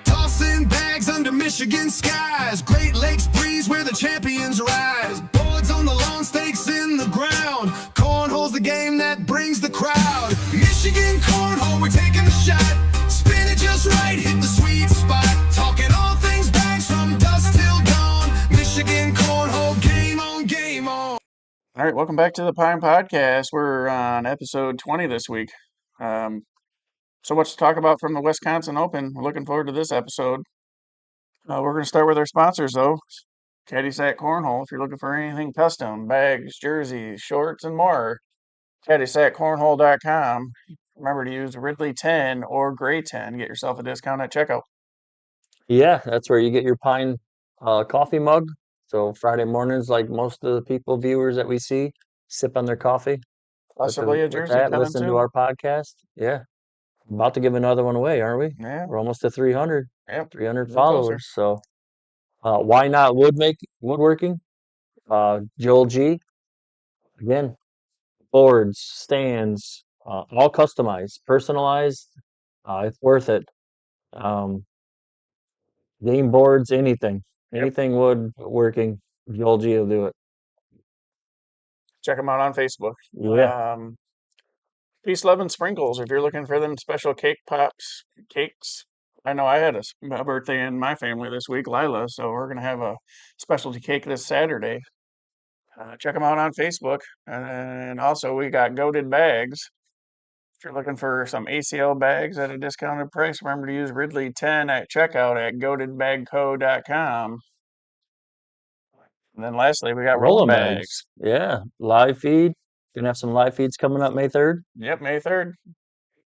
Tossing bags under Michigan skies. Great Lakes breeze where the champions rise. Boards on the lawn, stakes in the ground. Cornhole's the game that brings the crowd. Michigan cornhole, we're taking a shot. Spin it just right, hit the sweet spot. Talking all things bags from dusk till dawn. Michigan cornhole, game on, game on. All right, welcome back to the Pine Podcast. We're on episode 20 this week. So much to talk about from the Wisconsin Open. We're looking forward to this episode. We're going to start with our sponsors, though. CaddySack Cornhole. If you're looking for anything custom, bags, jerseys, shorts, and more, CaddySackCornhole.com. Remember to use Ridley 10 or Gray 10. Get yourself a discount at checkout. Yeah, that's where you get your pine coffee mug. So Friday mornings, like most of the viewers that we see, sip on their coffee. Possibly a With jersey that, coming listen to too. our podcast. Yeah. About to give another one away, aren't we? Yeah, We're almost to 300. yep. 300 A little closer. followers. So why not woodworking? Joel G. Again, boards, stands, all customized, personalized. It's worth it. Game boards, anything. Yep. Anything woodworking, Joel G will do it. Check them out on Facebook. Yeah. Peace, love, and sprinkles. If you're looking for them special cake pops, cakes. I know I had a birthday in my family this week, Lila, so we're going to have a specialty cake this Saturday. Check them out on Facebook. And also, we got Goated Bags. If you're looking for some ACL bags at a discounted price, remember to use Ridley 10 at checkout at goatedbagco.com. And then lastly, we got Rolling Bags. Yeah. Live feed. Gonna have some live feeds coming up May 3rd. Yep, May 3rd.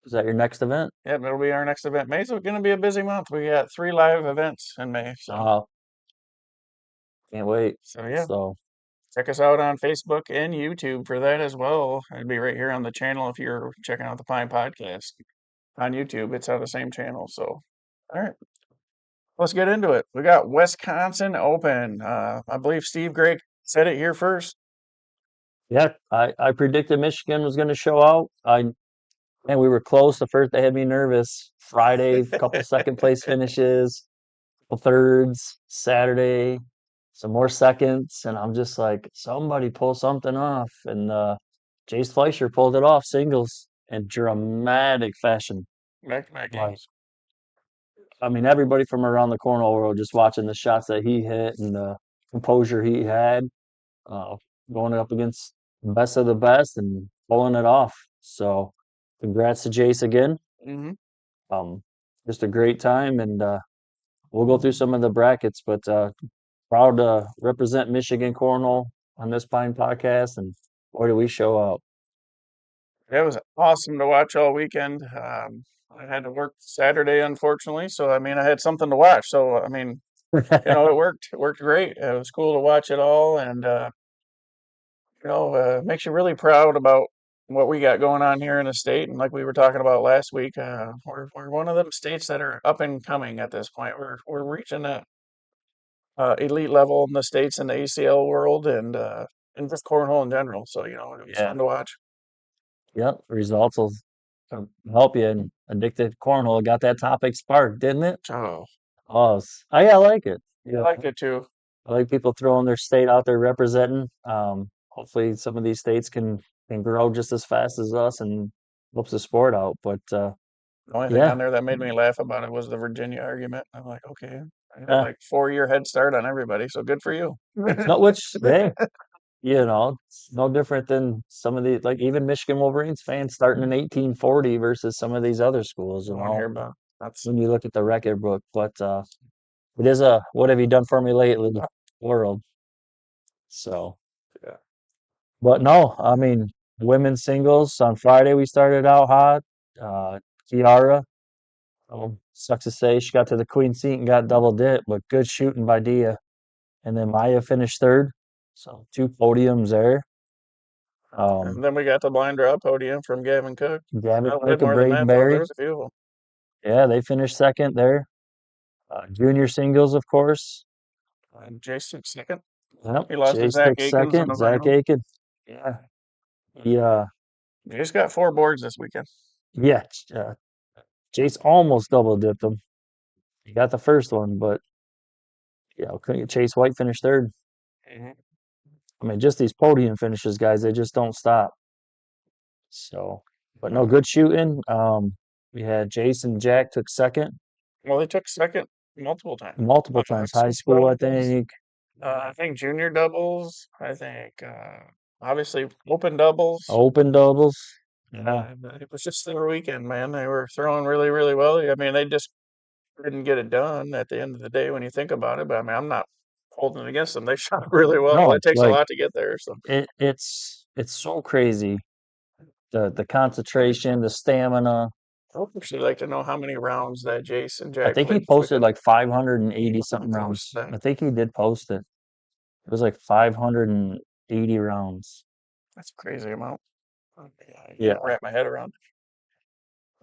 Is that your next event? Yep, it'll be our next event. May's going to be a busy month. We got 3 live events in May. So Can't wait. So yeah. So check us out on Facebook and YouTube for that as well. It'd be right here on the channel if you're checking out the Pine Podcast. On YouTube, it's on the same channel. So, all right. Let's get into it. We got Wisconsin Open. I believe Steve Gray said it here first. yeah, I predicted Michigan was gonna show out. And we were close. The first they had me nervous. Friday, a couple second place finishes, couple thirds, Saturday, some more seconds, and I'm just like, somebody pull something off. And Jace Fleischer pulled it off singles in dramatic fashion. Back-to-back Like, games. I mean, everybody from around the cornhole world just watching the shots that he hit and the composure he had, going up against the best of the best and pulling it off. So, congrats to Jace again. Mm-hmm. Just a great time, and we'll go through some of the brackets, but proud to represent Michigan Cornhole on this Pine Podcast, and boy, do we show out. It was awesome to watch all weekend. I had to work Saturday, unfortunately, so I mean, I had something to watch. So I mean, it worked. It worked great. It was cool to watch it all, and makes you really proud about what we got going on here in the state. And like we were talking about last week, we're one of them states that are up and coming at this point. We're reaching that elite level in the states in the ACL world and just cornhole in general. So it was fun to watch. Yep, results will help you. And Addicted Cornhole got that topic sparked, didn't it? Oh, I like it. I liked it too. I like people throwing their state out there representing. Hopefully, some of these states can grow just as fast as us and helps the sport out. But The only thing on there that made me laugh about it was the Virginia argument. I'm like, okay, I had like 4-year head start on everybody, so good for you. It's no different than some of the, like, even Michigan Wolverines fans starting in 1840 versus some of these other schools. I want to hear about that's When you look at the record book, but it is a what have you done for me lately world. So, yeah. But no, I mean, women's singles on Friday we started out hot. Kiara, sucks to say, she got to the queen seat and got double dip, but good shooting by Dia. And then Maya finished third, so 2 podiums there. And then we got the blind draw podium from Gavin Cook. Gavin Did Cook more and than Braden that, though. Berry. There's a few of them. Yeah, they finished second there. Junior singles, of course. Jason second. Yep. He lost to Jace Zach took Akins in second. the Zach final. Aiken. Yeah. He just got 4 boards this weekend. Yeah. Jace almost double dipped him. He got the first one, but couldn't get Chase White finish third. Mhm. I mean, just these podium finishes, guys, they just don't stop. So, but no, Uh, good shooting. We had Jason Jack took second well, they took second multiple times. multiple times. High Access school, I doubles. think. I think junior doubles. I think obviously open doubles. Open doubles. Yeah. It was just their weekend, man. They were throwing really, really well. I mean, they just didn't get it done at the end of the day when you think about it. But I mean, I'm not holding it against them. They shot really well. No, It takes a like lot to get there. So it's so crazy. The concentration, the stamina. I'd actually like to know how many rounds that Jason I Jack think he played this posted weekend. like 580 something That was rounds. that. I think he did post it. It was like 580 rounds. That's a crazy amount. I Yeah. can't wrap my head around.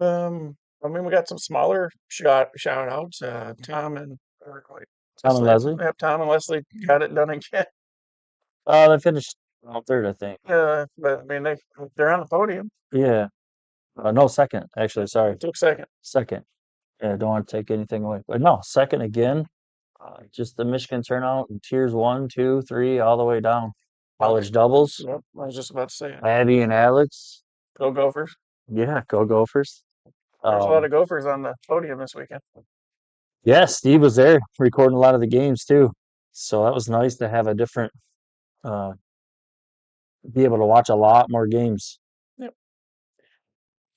I mean, we got some smaller shout outs. Tom and or wait, Tom and Leslie. Yep, Tom and Leslie got it done again. They finished third, I think. But I mean, they're on the podium. Yeah. No, second, actually. They Sorry. took second. Second. Yeah, don't want to take anything away. But no, second again. Just the Michigan turnout in tiers 1, 2, 3, all the way down. College doubles. Yep, I was just about to say it. Abby and Alex. Go Gophers. Yeah, go Gophers. There's a lot of Gophers on the podium this weekend. Yeah, Steve was there recording a lot of the games too. So that was nice to have a different, uh, be able to watch a lot more games. Yep.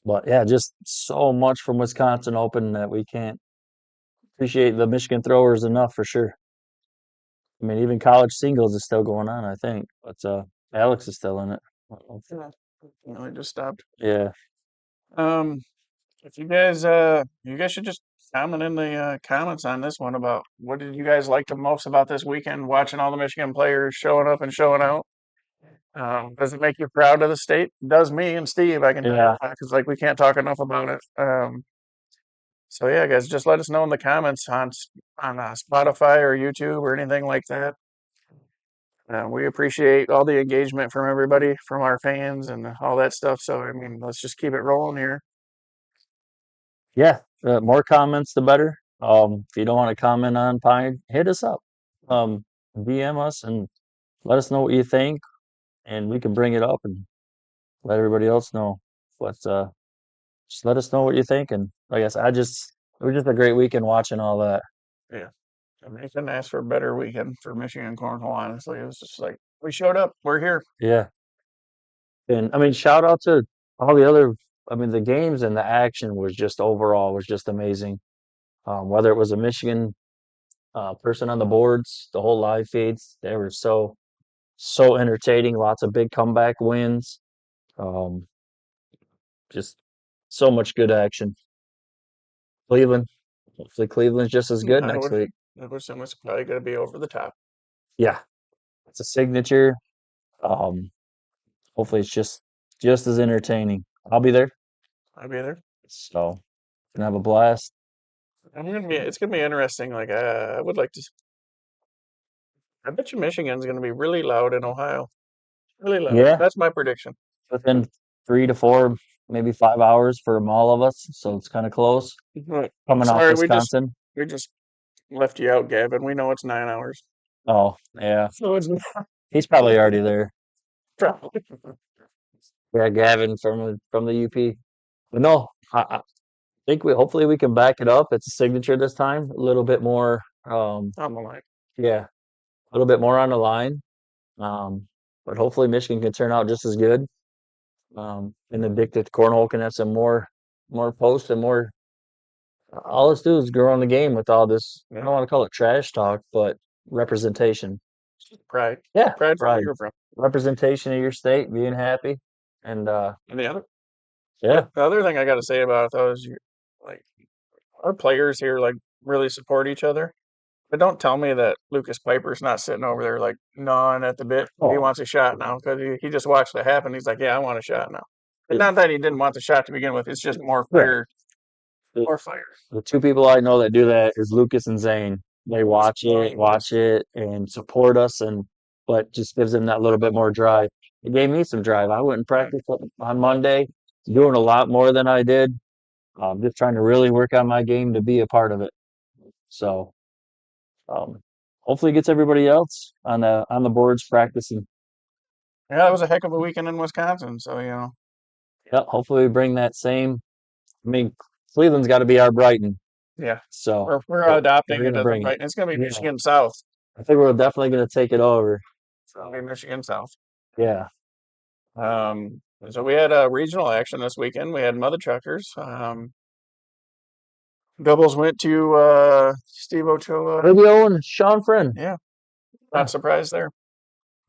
But yeah, just so much from Wisconsin Open that we can't appreciate the Michigan throwers enough for sure. I mean, even college singles is still going on, I think. But Alex is still in it. Yeah. No, they just stopped. Yeah. Um, if you guys should just comment in the comments on this one about what did you guys like the most about this weekend, watching all the Michigan players showing up and showing out. Does it make you proud of the state? It does me and Steve, I can tell you Yeah. that, because like we can't talk enough about it. So yeah, guys, just let us know in the comments on Spotify or YouTube or anything like that. We appreciate all the engagement from everybody, from our fans and all that stuff. So I mean, let's just keep it rolling here. Yeah. More comments, the better. If you don't want to comment on Pine, hit us up. DM us and let us know what you think, and we can bring it up and let everybody else know. But just let us know what you think. And I guess it was just a great weekend watching all that. Yeah. I mean, I couldn't ask for a better weekend for Michigan cornhole, honestly. It was just like, we showed up, we're here. Yeah. And I mean, shout out to all the other, I mean, the games and the action was just overall was just amazing. Whether it was a Michigan person on the boards, the whole live feeds, they were so entertaining. Lots of big comeback wins. Um, just so much good action. Cleveland, hopefully Cleveland's just as good I next would, week. I would assume it's probably going to be over the top. Yeah, it's a signature. Um, hopefully it's just as entertaining. I'll be there, I'll be there. so gonna have a blast. It's gonna be interesting. Like, I would like to, I bet you Michigan's gonna be really loud in Ohio. Really loud. Yeah, That's my prediction. within 3 to 4, maybe 5 hours for all of us, so it's kind of close. Right. Coming off Sorry, Wisconsin. we just left you out, Gavin. We know it's 9 hours. Oh, yeah. So it's He's probably already there. probably. Yeah, Gavin from the UP. But no, I think we hopefully we can back it up. It's a signature this time. A little bit more, On the line. yeah, a little bit more on the line. But hopefully Michigan can turn out just as good. And Addicted Cornhole can have some more posts and more. All let's do is grow on the game with all this. I don't want to call it trash talk, but representation. Pride. Yeah, Pride from where pride. you're from. Representation of your state, being happy, and And yeah, the other thing I got to say about it though is like our players here like really support each other. But don't tell me that Lucas Piper's not sitting over there like gnawing at the bit. He oh, wants a shot now because he just watched it happen. He's like, yeah, I want a shot now. But not that he didn't want the shot to begin with. It's just more right. fire, The, more fire. the two people I know that do that is Lucas and Zane. They watch it, and support us, and but just gives them that little bit more drive. It gave me some drive. I went and practiced on Monday, doing a lot more than I did. Just trying to really work on my game to be a part of it. So hopefully it gets everybody else on the boards practicing. Yeah, that was a heck of a weekend in Wisconsin. So, Yeah, hopefully we bring that same. I mean, Cleveland's got to be our Brighton. yeah, So we're we're adopting it gonna as a bring it. Brighton. It's going to be Yeah, Michigan South. I think we're definitely gonna take it over. It's going to be Michigan South. Yeah. So we had regional action this weekend. We had Mother Chuckers. Doubles went to Steve Ochoa. Rubio and Sean Friend. Yeah, Yeah. not surprised there.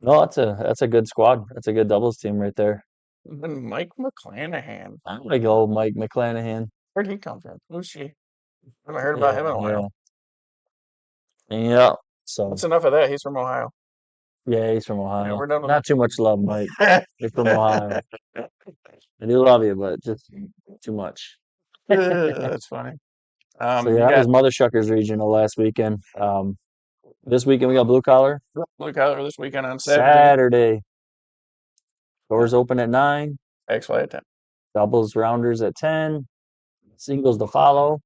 No, that's a good squad. That's a good doubles team right there. And then Mike McClanahan. I'm gonna go Mike McClanahan. Where'd he come from? Who's she? I haven't heard about Yeah, him in a while. yeah. So That's enough of that. He's from Ohio. yeah, he's from Yeah, Ohio. we're done with Not too much love, Mike. that. You're from Ohio. I do love you, but just too much. That's funny. So yeah, You that got was Mother Shuckers regional last weekend. This weekend we got blue collar. Blue Collar this weekend on Saturday. Saturday. Doors open at 9. X-Fly at 10. Doubles rounders at 10. Singles to follow.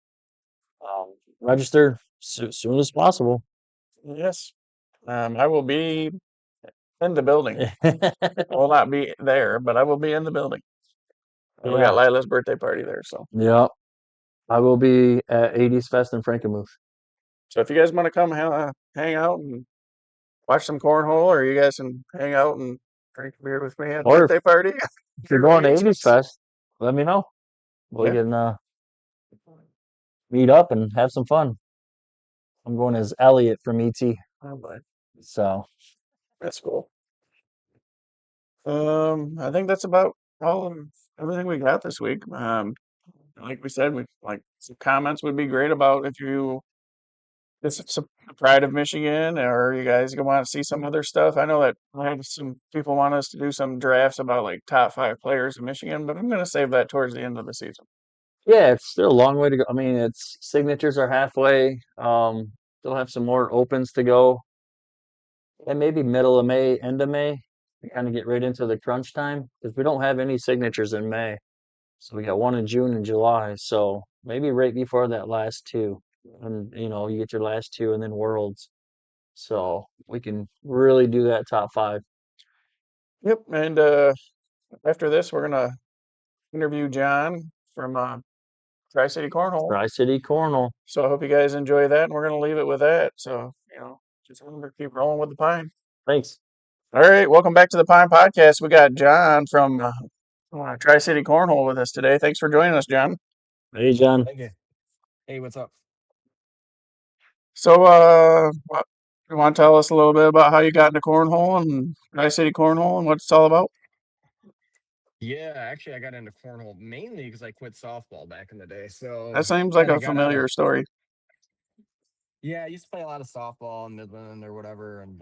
Register soon as possible. Yes. I will be in the building. I will not be there, but I will be in the building. We got Yeah. Lila's birthday party there, so Yeah. I will be at 80s Fest in Frankenmuth. if you guys want to come hang out and watch some cornhole, or you guys can hang out and drink a beer with me at the Or birthday party. if you're going to 80s Fest, let me know. We Yeah. can meet up and have some fun. I'm going as Elliot from ET. Oh, boy. So That's cool. I think that's about all of everything we got this week. Like we said, we like some comments would be great about if you this is some pride of Michigan, or you guys want to see some other stuff. I know that I have some people want us to do some drafts about like top 5 players in Michigan, but I'm going to save that towards the end of the season. yeah, it's still a long way to go. I mean, it's signatures are halfway. Still have some more opens to go. And maybe middle of May, end of May, we kind of get right into the crunch time because we don't have any signatures in May. So we got one in June and July. So maybe right before that last two. And you get your last two and then Worlds. So we can really do that top 5. Yep. And after this, we're going to interview John from Tri-City Cornhole. Tri-City Cornhole. So I hope you guys enjoy that, and we're going to leave it with that. So, just remember, keep rolling with the pine. Thanks. All right, welcome back to the Pine Podcast. We got John from Tri-City Cornhole with us today. Thanks for joining us, John. Hey, John. Thank you. Hey, what's up? So, you want to tell us a little bit about how you got into cornhole and Tri-City Cornhole and what it's all about? Yeah, actually, I got into cornhole mainly because I quit softball back in the day. So That seems like kind a of got out of. familiar story. Yeah, I used to play a lot of softball in Midland or whatever, and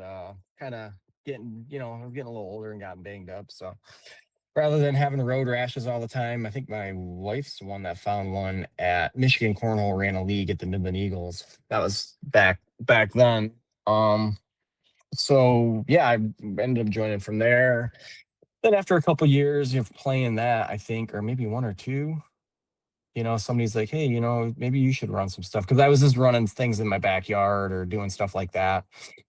kind of getting, I was getting a little older and got banged up. So rather than having road rashes all the time, I think my wife's the one that found one at Michigan Cornhole, ran a league at the Midland Eagles. That was back then. So yeah, I ended up joining from there. Then after a couple years of playing that, I think, or maybe one or two, somebody's like, hey, maybe you should run some stuff. Because I was just running things in my backyard or doing stuff like that.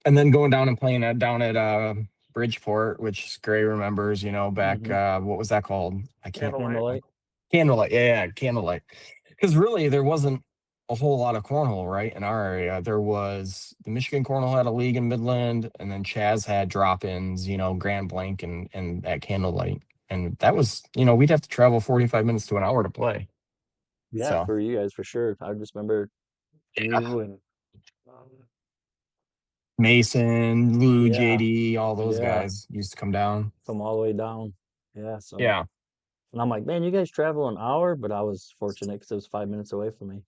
And then going down and playing down at Bridgeport, which Gray remembers, back, what was that called? I can't. Candlelight. Candlelight. Yeah, Candlelight. Because really, there wasn't a whole lot of cornhole, right? In our area, there was the Michigan Cornhole had a league in Midland, and then Chaz had drop-ins, Grand Blanc and at Candlelight. And that was, we'd have to travel 45 minutes to an hour to play. Yeah, So for you guys for sure. I just remember you and Mason, Lou, yeah, JD, all those yeah, guys used to come down. come all the way down. Yeah, so Yeah. and I'm like, man, you guys travel an hour, but I was fortunate because it was 5 minutes away from me.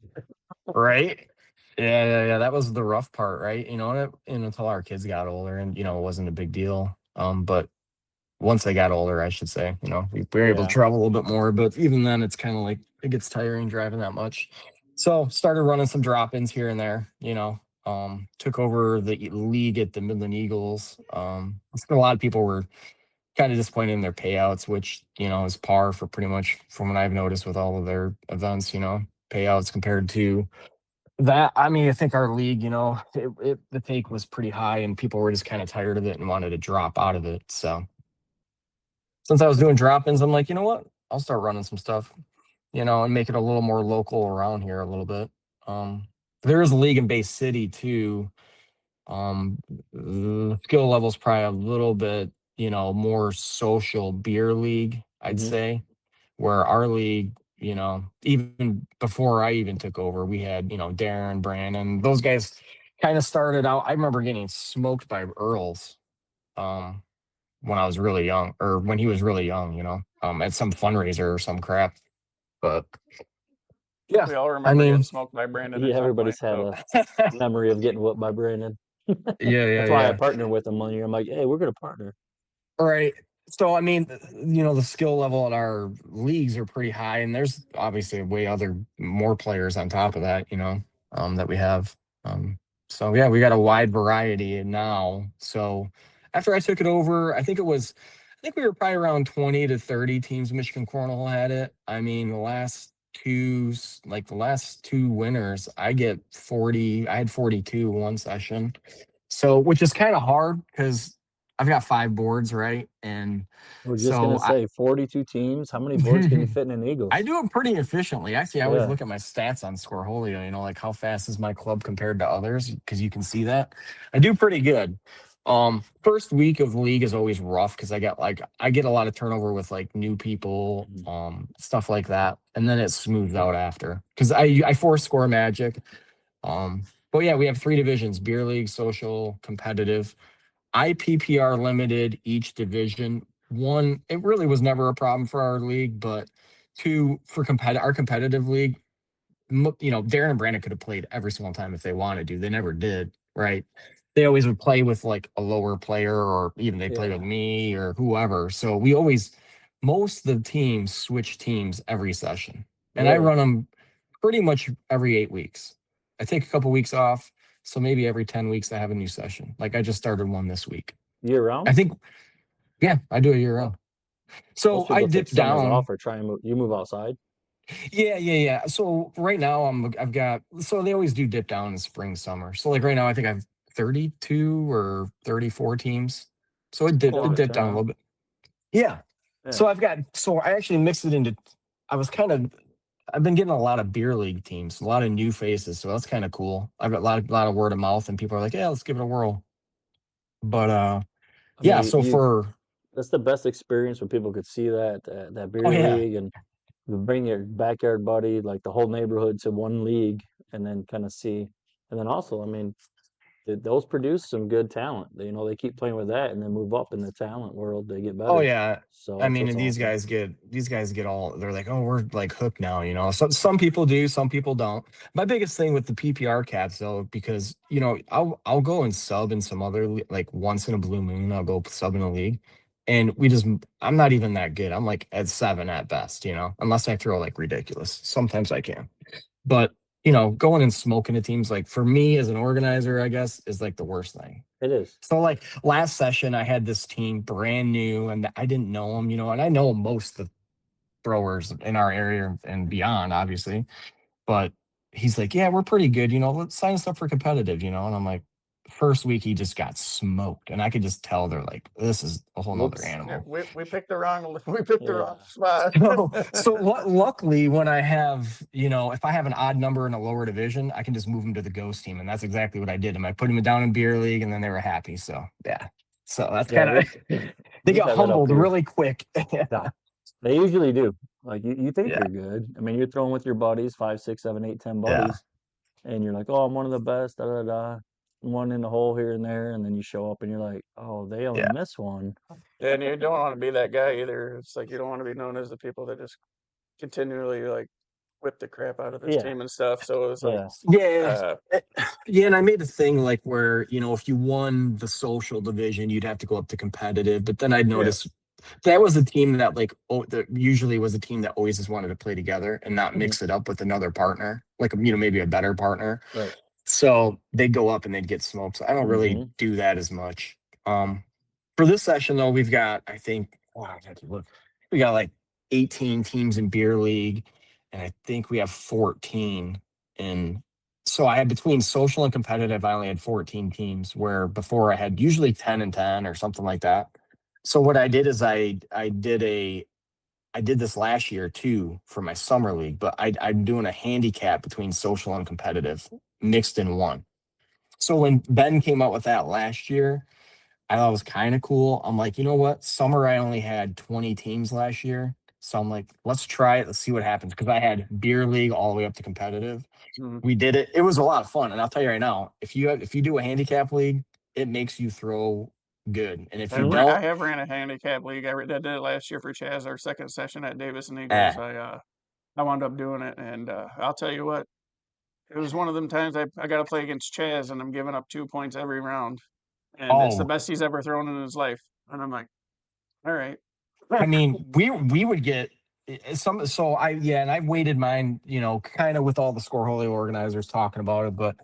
Right. Yeah. That was the rough part, right? And until our kids got older, and it wasn't a big deal. But once they got older, I should say, we were able to travel a little bit more. But even then, it's kind of like it gets tiring driving that much. So started running some drop-ins here and there. Took over the league at the Midland Eagles. A lot of people were kind of disappointed in their payouts, which is par for pretty much from what I've noticed with all of their events. Payouts compared to That I mean, I think our league, the take was pretty high, and people were just kind of tired of it and wanted to drop out of it. So since I was doing drop-ins, I'm like, you know what? I'll start running some stuff, and make it a little more local around here a little bit. Um, there is a league in Bay City too. The skill level's probably a little bit, more social beer league, I'd Hmm. say, where our league, even before I even took over, we had, Darren, Brandon, those guys kind of started out. I remember getting smoked by Earls um, when I was really young, or when he was really young, at some fundraiser or some crap. But yeah, We all I remember getting mean, smoked by Brandon Yeah, at some point. everybody's had So a memory of getting whooped by Brandon. yeah, yeah, That's why I yeah. partner with him one year. I'm like, hey, we're gonna partner. Right. So I mean, the skill level at our leagues are pretty high, and there's obviously way other more players on top of that, that we have. Um, so yeah, we got a wide variety now. So after I took it over, I think we were probably around 20 to 30 teams. Michigan Cornhole had it. I mean, the last two winners, I get 40. I had 42 one session. So, which is kind of hard because I've got 5 boards, right? And We're just gonna so say 42 teams. How many boards can you fit in an I Eagles? do it pretty efficiently. Actually, I always Yeah. look at my stats on Scoreholio, like how fast is my club compared to others, because you can see that. I do pretty good. First week of league is always rough because I get a lot of turnover with like new people, Mhm. stuff like that. And then it smooths out after. Because I force score magic. But yeah, we have 3 divisions: beer league, social, competitive. IPPR limited each division. One, it really was never a problem for our league, but two, for our competitive league, Darren and Brandon could have played every single time if they wanted to. They never did, right? They always would play with like a lower player, or even they play with Yeah. me or whoever. So most of the teams switch teams every session, and I Really? run them pretty much every 8 weeks. I take a couple weeks off, so maybe every 10 weeks I have a new session. Like I just started one this week. Year I round? think, yeah, I do a year Wow. round. So Most I people take dipped summers off down. or try and move. You move outside? Yeah, yeah, yeah. So right now I've got, so they always do dip down in spring, summer. So like right now I think I've 32 or 34 teams. So It's quite a it bit dipped down a little turnout. bit. Yeah. Yeah. So I actually mixed it into, I was kind of, I've been getting a lot of beer league teams, a lot of new faces. So that's kind of cool. I've got a lot of word of mouth, and people are like, yeah, let's give it a whirl. But I yeah, mean, so you for, that's the best experience when people could see that oh beer yeah, league and you bring your backyard buddy, like the whole neighborhood to one league and then kind of see. And then also, I mean, those produce some good talent. They keep playing with that and then move up in the talent world. They get oh better. yeah. So I mean, that's and awesome. these guys get all, they're like, oh, we're like hooked now, So some people do, some people don't. My biggest thing with the PPR caps though, because I'll go and sub in some other like once in a blue moon, I'll go sub in a league. And I'm not even that good. I'm like at 7 at best, unless I throw like ridiculous. Sometimes I can. But going and smoking at teams, like for me as an organizer, I guess, is like the worst thing. It is. So like last session, I had this team brand new, and I didn't know them, and I know most of the throwers in our area and beyond, obviously. But he's like, "Yeah, we're pretty good, let's sign us up for competitive, And I'm like, first week he just got smoked, and I could just tell they're like, this is a whole nother Whoops. yeah, animal. we picked the wrong we picked the Yeah. wrong spot. Luckily, when I have, if I have an odd number in a lower division, I can just move them to the ghost team, and that's exactly what I did. And I put them down in beer league, and then they were happy. So yeah, so that's Yeah, kind of they we've got had that up humbled here. really quick. Yeah. They usually do. Like you think Yeah, you're good. I mean, you're throwing with your buddies, 5, 6, 7, 8, 10 yeah, buddies, and you're like, oh, I'm one of the best, da da da. One in the hole here and there, and then you show up and you're like, oh, they only yeah. miss one. And you don't want to be that guy either. It's like you don't want to be known as the people that just continually like whip the crap out of this Yeah, team and stuff. So it's like yeah. Yeah. uh Eh, Yeah, and I made a thing like where, if you won the social division, you'd have to go up to competitive. But then I'd yeah. notice that was a team that that usually was a team that always just wanted to play together and not Hmm. mix it up with another partner, like maybe a better partner. Right. So they'd go up and they'd get smoked. So I don't really Hmm. do that as much. Um, for this session though, we've got, I think, wow, I have to look. We got like 18 teams in beer league, and I think we have 14 in So I had between social and competitive, I only had 14 teams, where before I had usually 10 and 10 or something like that. So what I did is I did this last year too for my summer league, but I'm doing a handicap between social and competitive mixed in one. So when Ben came out with that last year, I thought it was kind of cool. I'm like, you know what? Summer, I only had 20 teams last year. So I'm like, let's try it. Let's see what happens. Because I had beer league all the way up to competitive. Mhm. We did it. It was a lot of fun. And I'll tell you right now, if you do a handicap league, it makes you throw good. And if you I don't, have ran a handicap league. I did it last year for Chaz, our second session at Davis and eh. Eagles. I wound up doing it, and I'll tell you what, it was one of them times I got to play against Chaz, and I'm giving up 2 points every round, and it's the Oh, best he's ever thrown in his life, and I'm like, all right. I mean, we would get some. So and I weighted mine, kind of with all the score holy organizers talking about it. But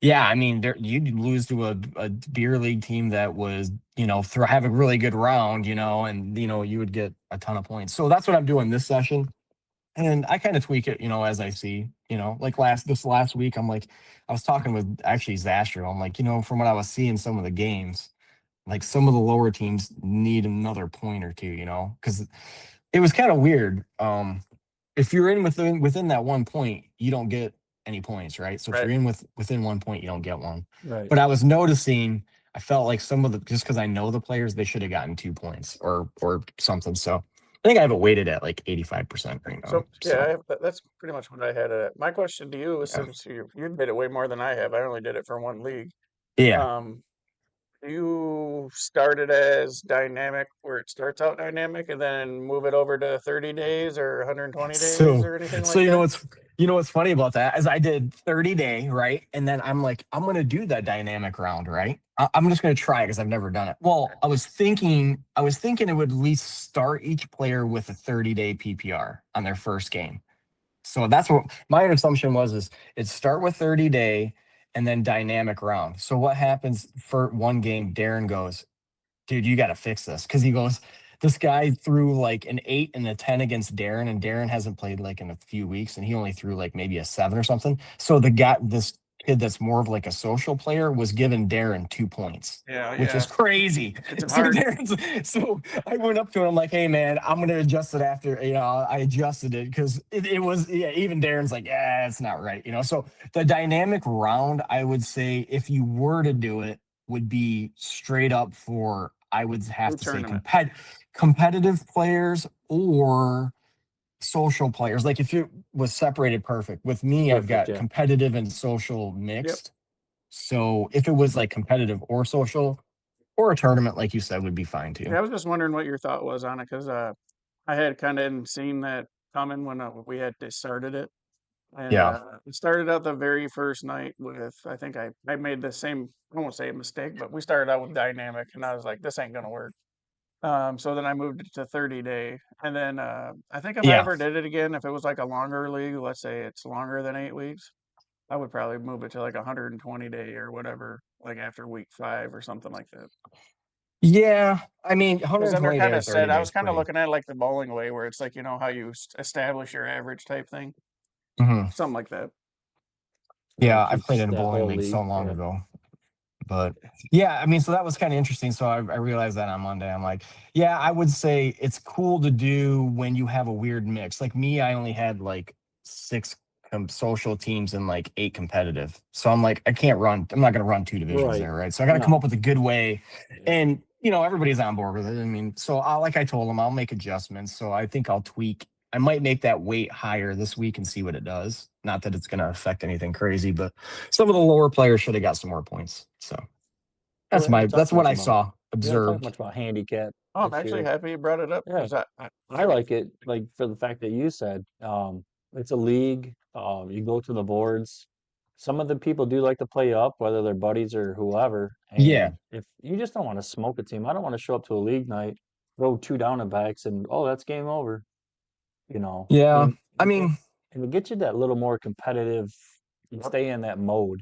yeah, I mean, you'd lose to a beer league team that was, have a really good round, and you would get a ton of points. So that's what I'm doing this session, and I kind of tweak it, as I see, like this last week, I'm like, I was talking with actually Zastro. I'm like, from what I was seeing some of the games, like some of the lower teams need another point or two, because it was kind of weird. If you're in within that 1 point, you don't get any points, right? So if Right. you're in within 1 point, you don't get one. Right. But I was noticing, I felt like some of the just because I know the players, they should have gotten 2 points or something. So I think I have it weighted at like 85% right now. So yeah, So that's pretty much what I had. My question to you is, yeah, since you did it way more than I have, I only did it for one league. yeah. Um, you started as dynamic, where it starts out dynamic, and then move it over to 30 days or 120 days So or anything so like that? what's funny about that is I did 30-day, right? And then I'm like, I'm gonna do that dynamic round, right? I'm just gonna try because I've never done it. Well, I was thinking it would at least start each player with a 30-day PPR on their first game. So that's what my assumption was, is it start with 30-day and then dynamic round. So what happens for one game, Darren goes, dude, you got to fix this. Cause he goes, this guy threw like an 8 and a 10 against Darren, and Darren hasn't played like in a few weeks, and he only threw like maybe a 7 or something. So this kid that's more of like a social player was giving Darren 2 points, Yeah, which is yeah. crazy. It's So hard. so I went up to him, I'm like, hey man, I'm gonna adjust it after, I adjusted it because it was, yeah, even Darren's like, yeah, it's not right, So the dynamic round, I would say, if you were to do it, would be straight up for, I would have True to say, tournament. competitive players or social players. Like if it was separated perfect. With me, I've Perfect. got Yeah. competitive and social Yep. mixed. So if it was like competitive or social or a tournament, like you said, would be fine Yeah, too. I was just wondering what your thought was on it, because I had kind of seen that coming when we had started it. And Yeah. it started out the very first night with, I think I made the same, I won't say a mistake, but we started out with dynamic, and I was like, this ain't gonna work. So then I moved it to 30-day. And then I think if I Yeah. ever did it again, if it was like a longer league, let's say it's longer than 8 weeks, I would probably move it to like 120-day or whatever, like after week 5 or something like that. Yeah. I mean, Because then they're 120 day kind or of set. 30 I days was kind of pretty. looking at it like the bowling way, where it's like, how you establish your average type thing, Mhm. something like that. And it Yeah. I played keeps in a that bowling whole league so league. long Yeah. ago. But yeah, I mean, so that was kind of interesting. So I realized that on Monday. I'm like, yeah, I would say it's cool to do when you have a weird mix. Like me, I only had like 6 social teams and like 8 competitive. So I'm like, I'm not going to run 2 divisions Right. there. Right. So I got to come No. up with a good way. Yeah. And, everybody's on board with it. I mean, so like I told them, I'll make adjustments. So I think I'll tweak. I might make that weight higher this week and see what it does. Not that it's going to affect anything crazy, but some of the lower players should have got some more points. So. We haven't That's talked what much I about. saw, We haven't talked observed. much about handicap Oh, I'm this actually year. happy you brought it up, Yeah. because I like it, like for the fact that you said, it's a league. You go to the boards. Some of the people do like to play up, whether they're buddies or whoever. Yeah, And if you just don't want to smoke a team, I don't want to show up to a league night, throw 2 down and backs, and oh, that's game over. You know, yeah. and I and mean, and to get you that little more competitive, you Yep. stay in that mode.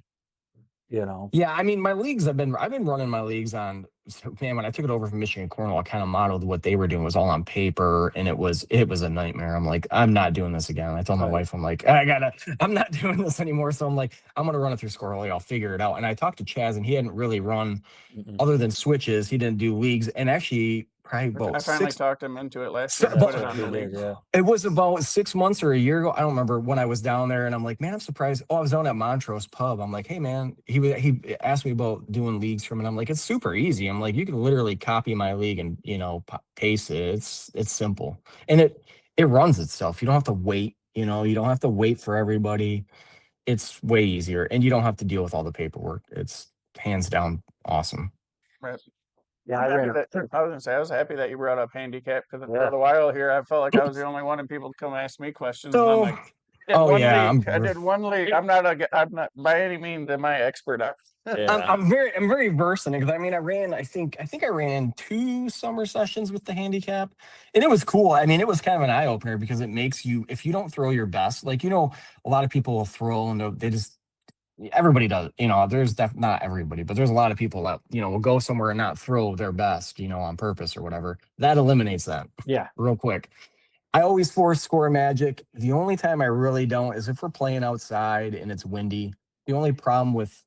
you know. Yeah, I mean, my leagues I've been running my leagues on. So, man, when I took it over from Michigan Cornwall, I kind of modeled what they were doing was all on paper, and it was a nightmare. I'm like, I'm not doing this again. I told my Right. wife, I'm like, I'm not doing this anymore. So I'm like, I'm gonna run it through Squirrely. I'll figure it out. And I talked to Chaz, and he hadn't really run Mm-mm. other than switches. He didn't do leagues, and actually, probably about I finally 6. talked him into it last So, year to put it That's on what the he did, league. yeah. it was about 6 months or a year ago. I don't remember when I was down there, and I'm like, man, I'm surprised. Oh, I was down at Montrose Pub. I'm like, hey, man, he asked me about doing leagues from, and I'm like, it's super easy. I'm like, you can literally copy my league and paste it. It's simple, and it runs itself. You don't have to wait. You don't have to wait for everybody. It's way easier, and you don't have to deal with all the paperwork. It's hands down awesome. Right. Yeah, I'm I happy ran that I was gonna say I was happy that you brought up handicap because for Yeah. a while here I felt like I was the only one and people would come ask me questions and I'm So, like, I did oh one yeah, league. I did one league. I'm not by any means am I expert on. Yeah. I'm very versed in it because I mean I ran 2 summer sessions with the handicap, and it was cool. I mean, it was kind of an eye opener because it makes you, if you don't throw your best, like a lot of people will throw and they just, everybody does. There's not everybody, but there's a lot of people that will go somewhere and not throw their best on purpose or whatever. That eliminates that Yeah. real quick. I always force score magic. The only time I really don't is if we're playing outside and it's windy. The only problem with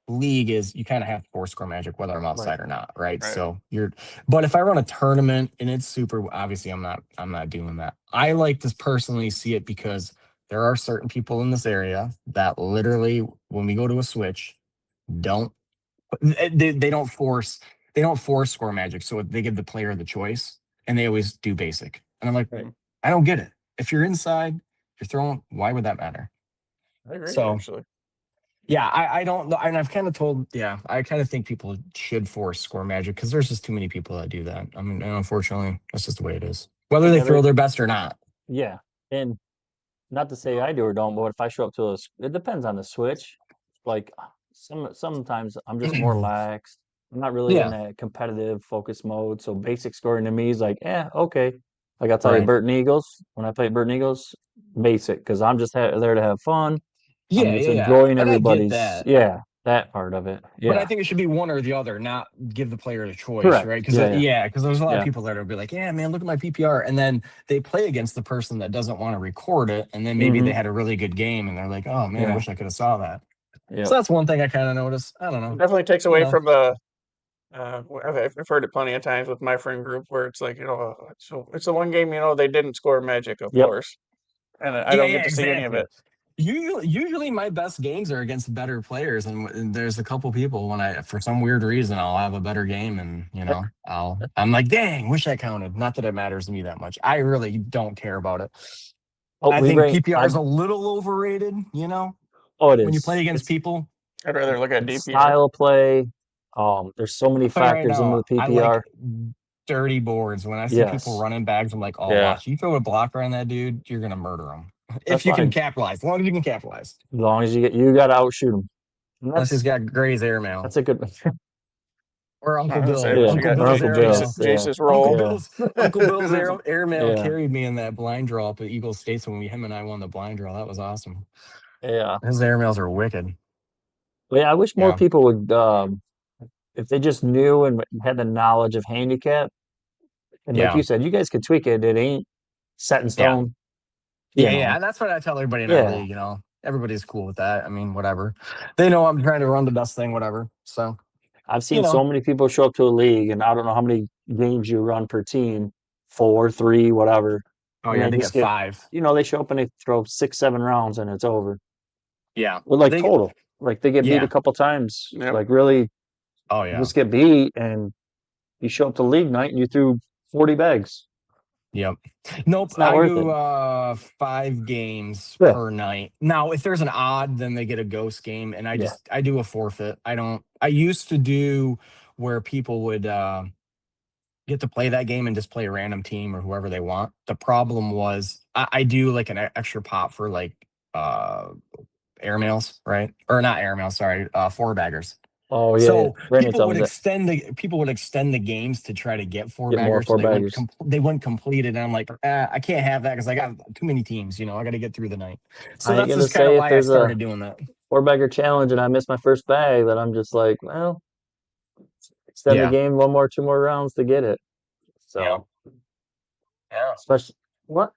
league is you kind of have to force score magic whether I'm outside or not, right? Right. So but if I run a tournament and it's super, obviously I'm not doing that. I like to personally see it because there are certain people in this area that literally, when we go to a switch, don't they don't force score magic, so they give the player the choice, and they always do basic. And I'm like, Right. I don't get it. If you're inside, you're throwing, why would that matter? I agree So actually. yeah, I don't know. And I've kind of told, I kind of think people should force score magic because there's just too many people that do that. I mean, and unfortunately, that's just the way it is. Whether they Yeah, throw their best or not. Yeah. And not to say I do or don't, but if I show up to it depends on the switch. Like sometimes I'm just more laxed. I'm not really in Yeah, that competitive focus mode. So basic scoring to me is like, okay. Like I'll tell you, right. Burton Eagles, when I play Burton Eagles, basic, because I'm just there to have fun. I'm Yeah, just yeah, yeah. enjoying And I get everybody's, that. that part of it. But I Yeah. think it should be one or the other, not give the player the choice, Correct. right? Because Yeah. because there's a lot of Yeah. people that will be like, yeah, man, look at my PPR, and then they play against the person that doesn't want to record it, and then maybe they Hmm. had a really good game, and they're like, oh man, I Yeah. wish I could have saw that. Yeah. So that's one thing I kind of noticed. I don't It know, definitely takes you away know. from the I've heard it plenty of times with my friend group where it's like, so it's the one game, they didn't score magic, of Yep. course. And I Yeah, don't yeah, get to see any of exactly. it. Usually my best games are against better players, and there's a couple people when for some weird reason, I'll have a better game, and I'm like, dang, wish that counted. Not that it matters to me that much. I really don't care about it. Oh, I we think rank. PPR is a little overrated, Oh, it when you play is. against people. I'd rather look at It's DPR. style of play. There's so many I'll tell you right factors into now, the I like PPR. dirty boards. When I see people Yes. running bags, I'm like, oh, Yeah. watch. You throw a blocker on that dude, you're going to murder him. That's If you can fine. capitalize, as long as you can capitalize. As long as you got to outshoot them. And Unless he's got Gray's airmail. that's a good. Or I Uncle was gonna say, Bill. unless Yeah. you Uncle got Or Bill's Uncle airmail. Bill's. Yeah. Jace's Uncle roll. Yeah. Bill's Uncle Bill's airmail Yeah. carried me in that blind draw up at Eagle States when him and I won the blind draw. That was awesome. Yeah. His airmails are wicked. But yeah, I wish more Yeah. people would, if they just knew and had the knowledge of handicap. And like Yeah. you said, you guys could tweak it. It ain't set in Yeah. stone. You Yeah. Yeah. know. And that's what I tell everybody in our Yeah. league, Everybody's cool with that. I mean, whatever. They know I'm trying to run the best thing, whatever. So, I've seen so many people show up to a league, and I don't know how many games you run per team, 4, 3, whatever. oh And yeah, they they just get get, 5. they show up and they throw 6, 7 rounds and it's over. Yeah. With like They total, like they get beat a yeah. couple times, Yep. like really Oh yeah. just get beat, and you show up to league night and you threw 40 bags. Yep. Nope. It's not I worth do it. 5 games Yeah. per night. Now, if there's an odd, then they get a ghost game, and Yeah. I do a forfeit. I used to do where people would get to play that game and just play a random team or whoever they want. The problem was I do like an extra pop for like airmails, right? Or not airmails, sorry, 4-baggers. Oh yeah, So Brandon told me that. people would extend the games to try to get Get more baggers, so they wouldn't 4-baggers. they wouldn't complete it. And I'm like, I can't have that because I got too many teams. I got to get through the night. So I ain't that's gonna just kind of say if why I there's a started doing that. 4-bagger challenge and I miss my first bag, then I'm just like, well, extend the Yeah. game 2 more rounds to get it. Yeah. So, Yeah. especially what?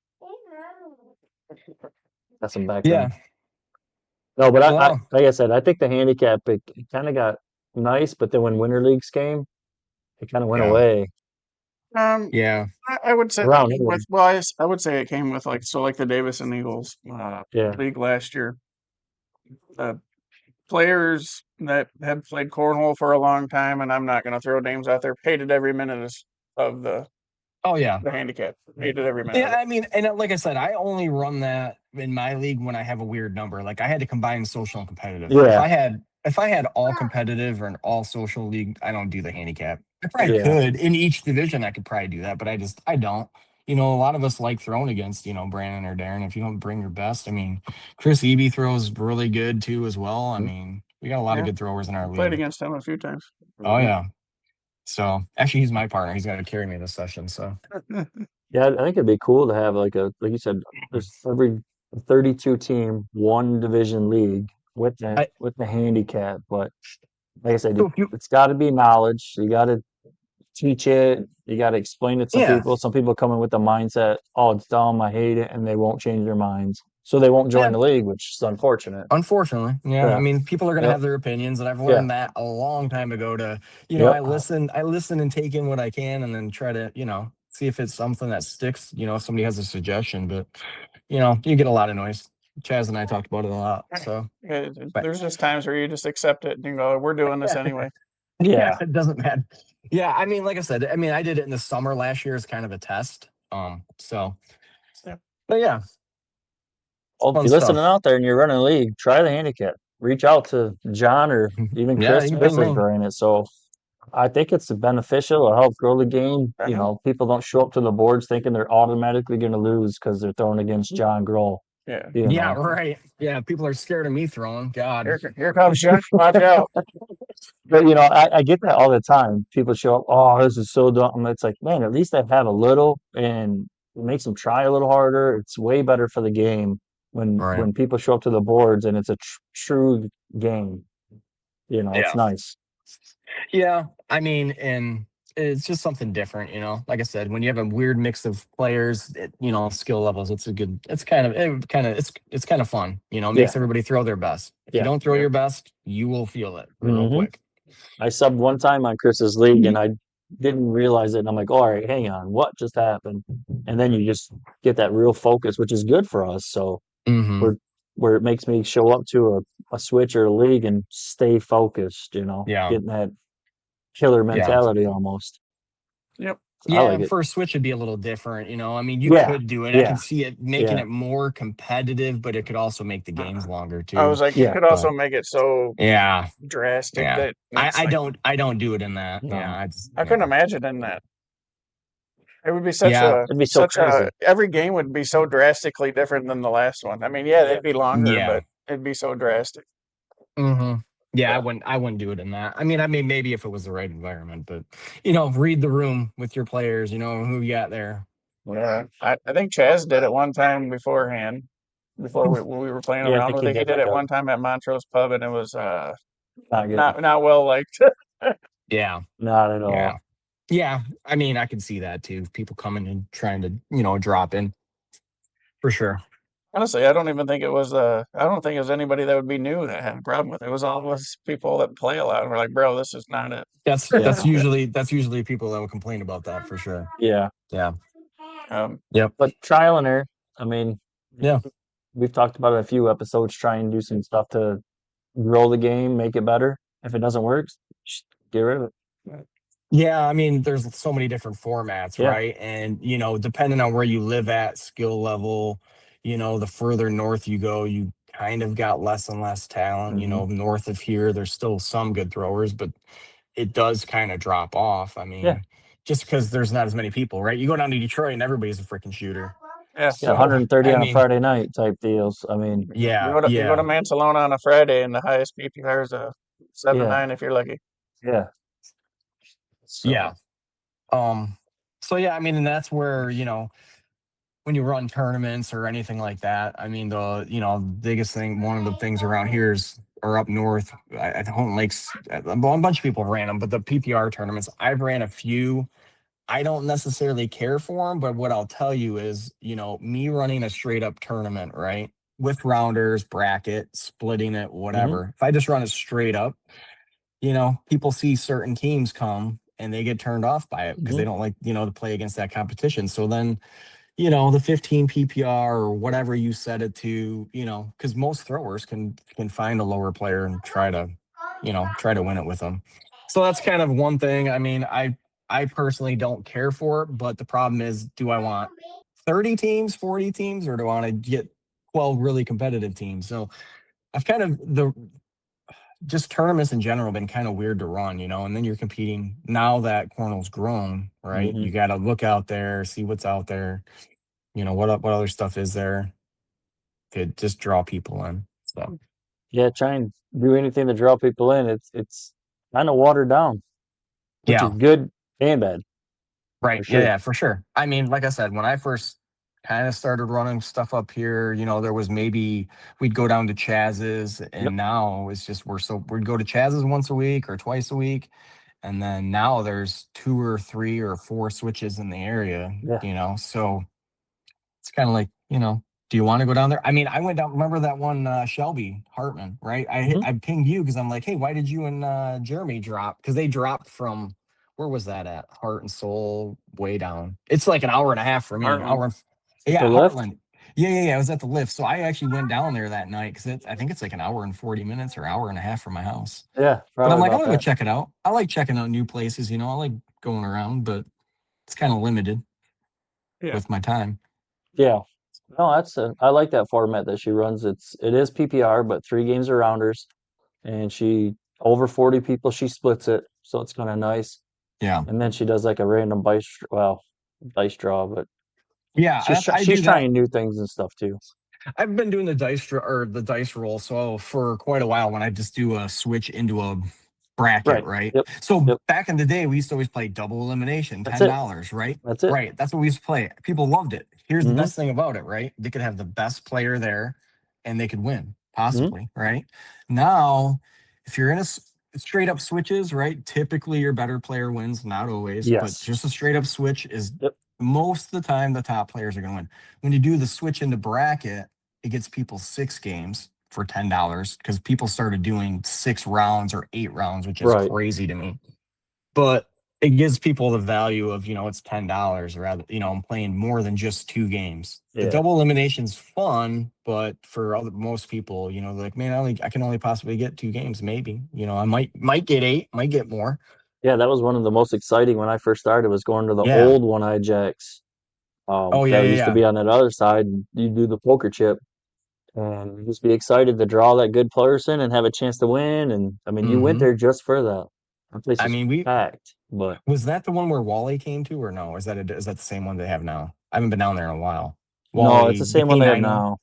That's some Yeah. background. No, but I Well, like I said, I think the handicap it kind of got nice, but then when winter leagues came, it kind of went yeah. away Um, Yeah. I would say around here. well, I would say it came with like the Davis and Eagles Yeah, league last year. Players that had played cornhole for a long time, and I'm not going to throw names out there, hated every minute of Oh, yeah. the handicap. Hated every minute Yeah, of it. I mean, and like I said, I only run that in my league when I have a weird number. Like I had to combine social and competitive. yeah, If I had all competitive or an all social league, I don't do the handicap. I probably yeah, could in each division. I could probably do that, but I don't. You know, a lot of us like throwing against Brandon or Darren. If you don't bring your best, I mean, Chris Eby throws really good too as well. I mean, we got a lot of Yeah, good throwers in our played league. against him a few times. Oh mhm. yeah. So actually, he's my partner. He's got to carry me this session. So Yeah. I think it'd be cool to have like you said, there's every 32 team, 1 division league I with the handicap. But like I said, so if you it's got to be knowledge. You got to teach it. You got to explain it to yeah. people. Some people come in with the mindset, "Oh, it's dumb. I hate it," and they won't change their minds, so they won't join Yeah. the league, which is unfortunate. Unfortunately, yeah. I Yeah. mean, people are going to Yep. have their opinions, and I've Yeah. learned that a long time ago. Yep. I listen and take in what I can, and then try to, see if it's something that sticks. If somebody has a suggestion, but you get a lot of noise. Chaz and I talked about it a lot. So, but There's just times where you just accept it and you go, "We're doing this anyway." yeah, Yeah. it doesn't matter. Yeah, I mean, like I said, I mean, I did it in the summer last year as kind of a test. So, Yeah. but yeah, it's Well, if fun you're listening stuff. out there and you're running a league, try the handicap. Reach out to John or even Yeah, Chris. you can ping Chris is me. running it, so I think it's beneficial. It'll help grow the game. Uh-huh. People don't show up to the boards thinking they're automatically going to lose because they're throwing against John Grohl. Yeah. Yeah, right. Yeah, people are scared of me throwing. God. Here comes John. Watch out. But I get that all the time. People show up, oh, this is so dumb. And it's like, man, at least I've had a little, and it makes them try a little harder. It's way better for the game Right. when people show up to the boards and it's a true game. It's Yeah. nice. Yeah, I mean, and it's just something different. Like I said, when you have a weird mix of players, skill levels, it's kind of fun. It Yeah, makes everybody throw their best. If you yeah. don't throw Yep. your best, you will feel it real hmm quick. I subbed one time on Chris's league and I didn't realize it. And I'm like, all right, hang on, what just happened? And then you just get that real focus, which is good for us. So Hmm. where it makes me show up to a switch or a league and stay focused, Yeah. getting that killer Yeah. mentality almost. Yep. I Yeah, like and it. for a switch it'd be a little different. I mean, you Yeah, could do it. I yeah, could see it making yeah, it more competitive, but it could also make the games longer I too. was like, you yeah. could also But make it so yeah, drastic yeah. that it's like I don't do it in that. Yeah, No, I couldn't imagine in that. It would be yeah, it'd be so crazy. every game would be so drastically different than the last one. I mean, yeah, they'd be longer, yeah. but it'd be so drastic. Hmm. Yeah, Yeah. I wouldn't do it in that. I mean, maybe if it was the right environment, but read the room with your players. Who you got there. Yeah. I think Chaz did it one time beforehand, before when we were playing Yeah, I around think with he it. He did did like it a one time at Montrose Pub, and it was not good, not well liked. Yeah, not at yeah, all. yeah. I mean, I could see that too. People coming and trying to drop in for sure. Honestly, I don't think it was anybody that would be new that had a problem with it. It was all of us people that play a lot. And we're like, bro, this is not it. Yeah, That's usually people that will complain about that for sure. yeah. Yeah. Um, Yep. But trial and error. I mean, Yeah. we've talked about it in a few episodes, try and do some stuff to grow the game, make it better. If it doesn't work, just get rid of it. Yeah, I mean, there's so many different formats, Yeah. right? And depending on where you live at, skill level, the further north you go, you kind of got less and less talent. hmm North of here, there's still some good throwers, but it does kind of drop off. I Yeah. mean, just because there's not as many people, right? You go down to Detroit and everybody's a freaking shooter. yeah. Yeah, So, 130 I on a mean, Friday night type deals. I mean, yeah, You go to yeah, Mansalona on a Friday, and the highest PPR is a yeah, 7.9 if you're lucky. yeah. yeah. So, So yeah, I mean, and that's where, when you run tournaments or anything like that, I mean, the biggest thing, one of the things around here is or up north at Home Lakes. A bunch of people ran them, but the PPR tournaments, I've ran a few. I don't necessarily care for them, but what I'll tell you is, me running a straight up tournament, right? With rounders, bracket, splitting it, Mm-hmm. whatever. If I just run it straight up, people see certain teams come and they get turned off by it because Mm-hmm. they don't like, to play against that competition. So then, the 15 PPR or whatever you set it to, because most throwers can find a lower player and try to win it with them. So that's kind of one thing. I mean, I personally don't care for it, but the problem is, do I want 30 teams, 40 teams, or do I want to get 12 really competitive teams? So I've kind of the just tournaments in general been kind of weird to run, and then you're competing now that Cornell's grown, right? Mm-hmm. You got to look out there, see what's out there, what other stuff is there, could just draw people in. So Yeah, try and do anything to draw people in. It's kind of watered down, which is yeah, good and bad for right. Yeah, sure. yeah, for sure. I mean, like I said, when I first kind of started running stuff up here, there was maybe we'd go down to Chaz's, Yep. and now it's just we'd go to Chaz's once a week or twice a week. And then now there's 2 or 3 or 4 switches in the area, Yeah. so it's kind of like, do you want to go down there? I mean, I went down, remember that one Shelby Hartman, right? Mm-hmm. I pinged you because I'm like, hey, why did you and Jeremy drop? Because they dropped from, where was that at? Heart and Soul, way down. It's like an hour and a half for me. Heartland. The Yeah, lift. Heartland. Yeah. I was at the lift. So I actually went down there that night because I think it's like an hour and 40 minutes or hour and a half from my house. Yeah, But I'm probably like, I'm about gonna go that. check it out. I like checking out new places, I like going around, but it's kind of limited Yeah. with my time. Yeah. No, I like that format that she runs. It is PPR, but 3 games are rounders, and she over 40 people she splits it, so it's kind of nice. Yeah. And then she does like a random dice draw, but Yeah, I she's do that. trying new things and stuff too. I've been doing the the dice roll so for quite a while when I just do a switch into a bracket, Right. right? Yep. So Yep. back in the day, we used to always play double elimination, That's it. $10, right? That's it. Right. That's what we used to play. People loved it. Here's the Mm-hmm. best thing about it, right? They could have the best player there and they could win, Mm-hmm. possibly, right? Now, if you're in straight up switches, right? Typically your better player wins, not always, but Yes. just a straight up switch is Yep. most of the time the top players are going to win. When you do the switch into bracket, it gets people 6 games for $10 because people started doing 6 rounds or 8 rounds, which is Right. crazy to me. But it gives people the value of, it's $10 rather, I'm playing more than just 2 games. The Yeah. double elimination's fun, but for most people, they're like, man, I can only possibly get 2 games, maybe. I might get 8, might get more. Yeah, that was one of the most exciting when I first started was going to the Yeah. old one-eye jacks. Oh yeah, That yeah, used to yeah. be on that other side. And you do the poker chip and just be excited to draw that good person and have a chance to win. And I mean, you went Hmm. there just for that. That place I was mean, packed, but was that the one where Wally came to, or no? Is that the same one they have now? I haven't been down there in a while. no, it's Wally, the the same one they have K9 one. now.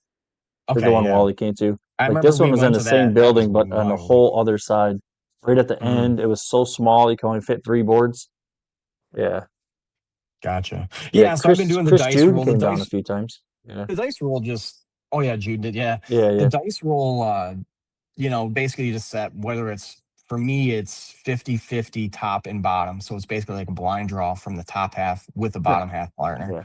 Is the Okay, one yeah. Wally came to. I Like remember this one we was in went the to same that. That was building, but on the wild. whole other side, right at the Mm, end. It was so small you can only fit 3 boards. Yeah, gotcha. yeah. Yeah, so I've been doing the Chris dice Jude roll. came down a few times. Yeah, The dice roll just. Oh yeah, Jude did. Yeah, yeah, the yeah, dice roll. Basically you just set whether it's for me it's 50-50 top and bottom. So it's basically like a blind draw from the top half with the yeah, bottom half partner, yeah,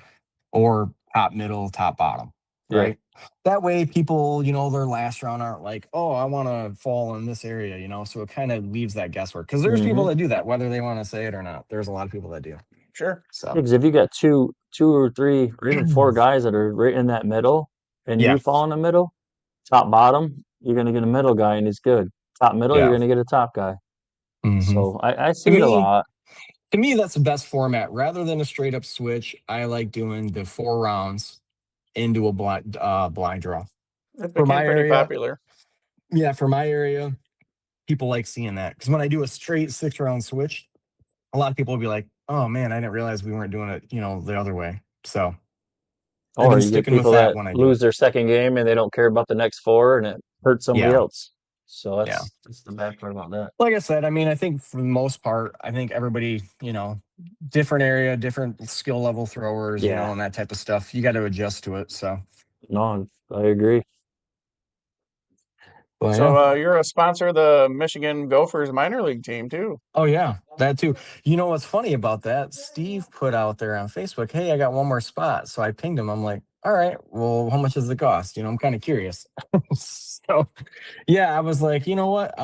or top middle, top bottom, yeah. right? That way people, their last round aren't like, oh, I want to fall in this area, so it kind of leaves that guesswork. Because there's people Mm-hmm. that do that, whether they want to say it or not. There's a lot of people that do. Sure. Yeah, So 'cause if you got two or three or even 4 guys that are right in that middle, and yeah, you fall in the middle, top bottom, you're gonna get a middle guy and he's good. Top middle, you're yeah. gonna get a top guy. Hmm. So I To see it a me, lot. that's the best format. Rather than a straight up switch, I like doing the 4 rounds into a blind draw. It For became my pretty area, popular. yeah, for my area, people like seeing that because when I do a straight 6 round switch, a lot of people will be like, "Oh man, I didn't realize we weren't doing it, the other way." So I've Or been you get sticking with people that that when I do lose it. their second game and they don't care about the next 4 and it hurts somebody Yeah, else. So yeah. that's the bad part about that. Like I said, I mean, I think for the most part, I think everybody, different area, different skill level throwers, Yeah. and that type of stuff. You got to adjust to it. So No, I agree. Well, So yeah. you're a sponsor of the Michigan Gophers minor league team too. Oh yeah, that too. You know what's funny about that? Steve put out there on Facebook, "Hey, I got one more spot." So I pinged him. I'm like, "All right, well, how much does it cost?" You know, I'm kind of curious. So yeah, I was like, you know what?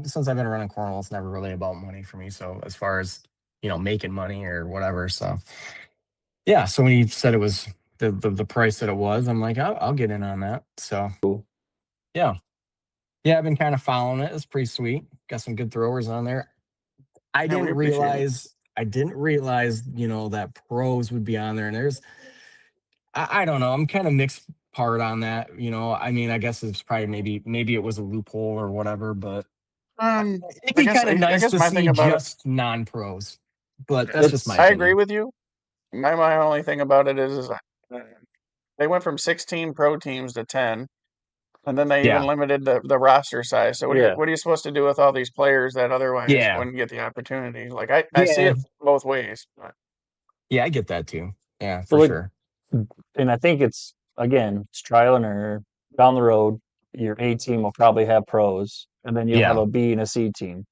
Since I've been running cornhole, it's never really about money for me. So as far as making money or whatever, so yeah. So when he said it was the price that it was, I'm like, I'll get in on that. So yeah, yeah, I've been kind of following it. It's pretty sweet. Got some good throwers on there. I Yeah, we didn't appreciate it. realize I didn't realize, that pros would be on there. And I don't know. I'm kind of mixed part on that. I mean, I guess it's probably maybe it was a loophole or whatever, but it'd I be guess kind of I nice guess to my thing see about it, just non-pros. But that's just my It's I agree opinion. with you. My only thing about it is they went from 16 pro teams to 10, and then they even Yeah. limited the roster size. So yeah. what are you supposed to do with all these players that otherwise Yeah. wouldn't get the opportunity? Like I see Yeah. it both ways. But Yeah, I get that too. Yeah, So for like, sure. and I think it's again, it's trial and error. Down the road, your A team will probably have pros, and then you'll have Yeah. a B and a C team.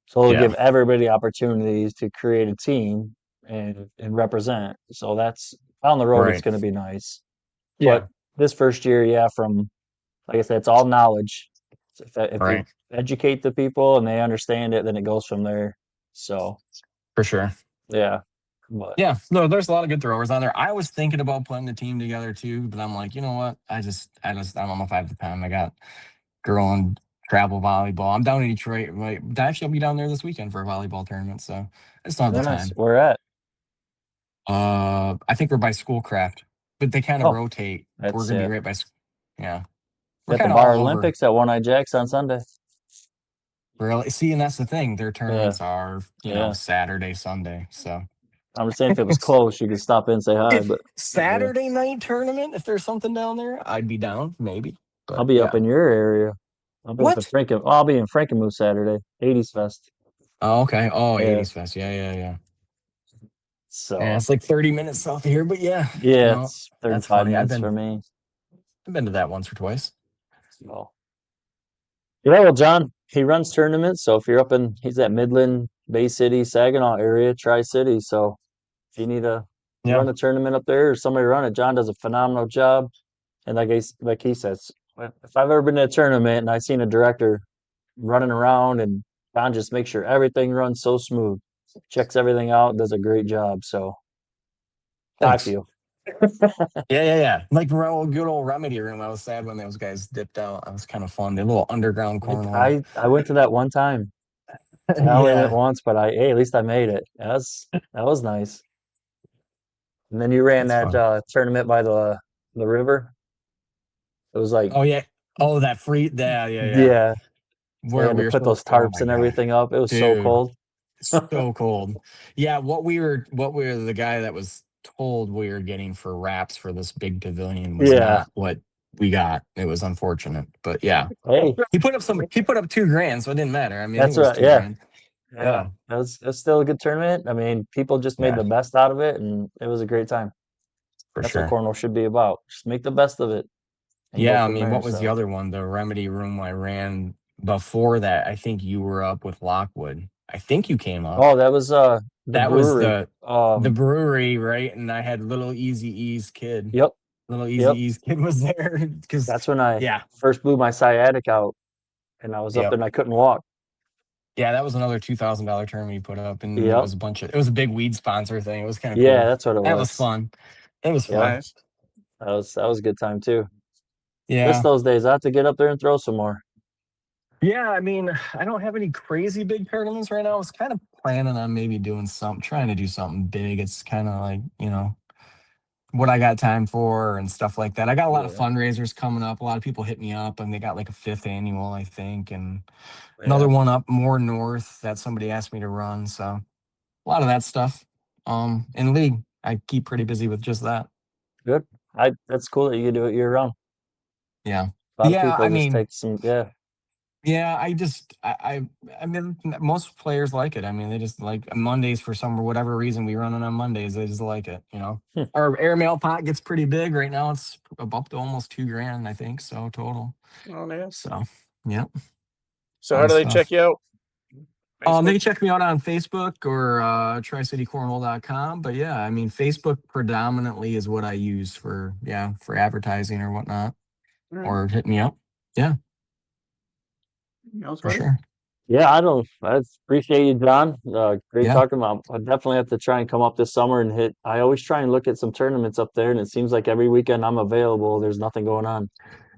So it'll Yeah. give everybody opportunities to create a team and represent. So that's down the road, it's Right. going to be nice. But Yeah. this first year, yeah, from like I said, it's all knowledge. So if you Right. educate the people and they understand it, then it goes from there. So For sure. yeah, but Yeah, no, there's a lot of good throwers on there. I was thinking about putting a team together too, but I'm like, you know what? I don't know if I have the time. I got girl and travel volleyball. I'm down in Detroit. Right, actually, I'll be down there this weekend for a volleyball tournament, so I just don't have the nice. time. Where at? I think we're by Schoolcraft, but they kind of Oh, rotate. We're that's gonna be right by. Yeah, we're at the kind of Bar all over. Olympics at One Eye Jacks on Sunday. Really, see, and that's the thing. Their Yeah, tournaments are, yeah. Saturday, Sunday. So I'm just saying if it was close, you could stop in and say hi. if But yeah, Saturday night tournament, if there's something down there, I'd be down, maybe. I'll But be up yeah. in your area. I'll be up in What? Franken. I'll be in Frankenmuth Saturday, 80s Fest. Oh, okay. Oh, Yeah. 80s Fest. Yeah, yeah, yeah. Yeah, So it's like 30 minutes south of here, but yeah, yeah, it's that's 35 funny. minutes for me. I've been to that once or twice. So yeah, well, John, he runs tournaments. So if you're up in, he's at Midland, Bay City, Saginaw area, Tri City. So if you need to Yeah. run a tournament up there or somebody run it, John does a phenomenal job. And like he says, if I've ever been to a tournament and I've seen a director running around and John just makes sure everything runs so smooth, checks everything out, does a great job. So I Thanks. feel. Yeah, yeah, yeah. Like good old Remedy Room. I was sad when those guys dipped out. That was kind of fun. The little underground cornhole. I went to that one time. I only went Yeah. once, but hey, at least I made it. That was nice. And then you ran That's that fun. tournament by the river. It was like, Oh yeah. Oh, that free. Yeah, yeah, yeah. yeah, they Where had we to were put supposed. those Oh tarps my and god, everything up. It was so dude. cold. So cold. Yeah, what we were the guy that was told we were getting for wraps for this big pavilion was Yeah. not what we got. It was unfortunate. But yeah. Hey, He put up 2 grand, so it didn't matter. I mean, I think that's it was right. two Yeah. grand. Yeah. Yeah, It was still a good tournament. I mean, people just made yeah, the best out of it and it was a great time. for That's what sure. cornhole should be about. Just make the best of it and go Yeah, I from mean, there. what was the So other one? The Remedy Room I ran before that. I think you were up with Lockwood. I think you came up. oh, that was the That was brewery. the brewery, right? And I had little Easy E's kid. Yep. Little Easy Yep. E's kid was there because That's when I yeah, first blew my sciatic out and I was up there yep. and I couldn't walk. Yeah, that was another $2,000 tournament you put up, and Yep. it was a big weed sponsor thing. It was kind of Yeah, cool. that's what it That was was. fun. It was Yep. fun. nice. That was a good time too. Miss Yeah. those days. I have to get up there and throw some more. Yeah, I mean, I don't have any crazy big tournaments right now. I was kind of planning on maybe trying to do something big. It's kind of like, what I got time for and stuff like that. I got a lot of Yeah. fundraisers coming up. A lot of people hit me up and they got like a fifth annual, I think, and Yeah. another one up more north that somebody asked me to run. So a lot of that stuff. In league, I keep pretty busy with just that. Good. That's cool that you do it year round. Yeah. A lot of Yeah, people I just mean, take some, yeah. Yeah, I mean, most players like it. I mean, they just like Mondays for some or whatever reason we run it on Mondays. They just like it, you know. Hmm. Our airmail pot gets pretty big right now. It's up to almost $2,000, I think, so total. Oh, yeah. So, yeah, So how fun do they stuff. check you out? They Facebook? can check me out on Facebook or tricitycornhole.com. But yeah, I mean, Facebook predominantly is what I use for advertising or whatnot, All right. or hit me up. Yeah, Anything else, for buddy? sure. Yeah, I appreciate you, John. Great Yeah. talking about. I definitely have to try and come up this summer and hit. I always try and look at some tournaments up there, and it seems like every weekend I'm available. There's nothing going on.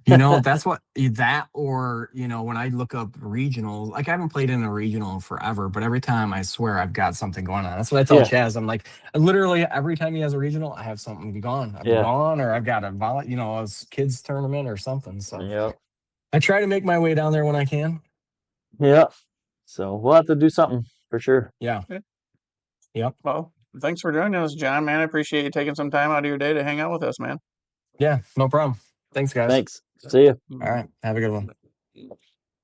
You know, that's what that or, you know, when I look up regionals, like I haven't played in a regional in forever, but every time I swear I've got something going on. That's what I tell Yeah, Chaz. I'm like, literally every time he has a regional, I have something going. I'm yeah, gone or I've got a kids tournament or something. So yeah, I try to make my way down there when I can. yeah. So we'll have to do something for sure. Yeah. Yeah. Yep. Well, thanks for joining us, John, man. I appreciate you taking some time out of your day to hang out with us, man. Yeah. No problem. Thanks, guys. Thanks. See you. All right. Have a good one.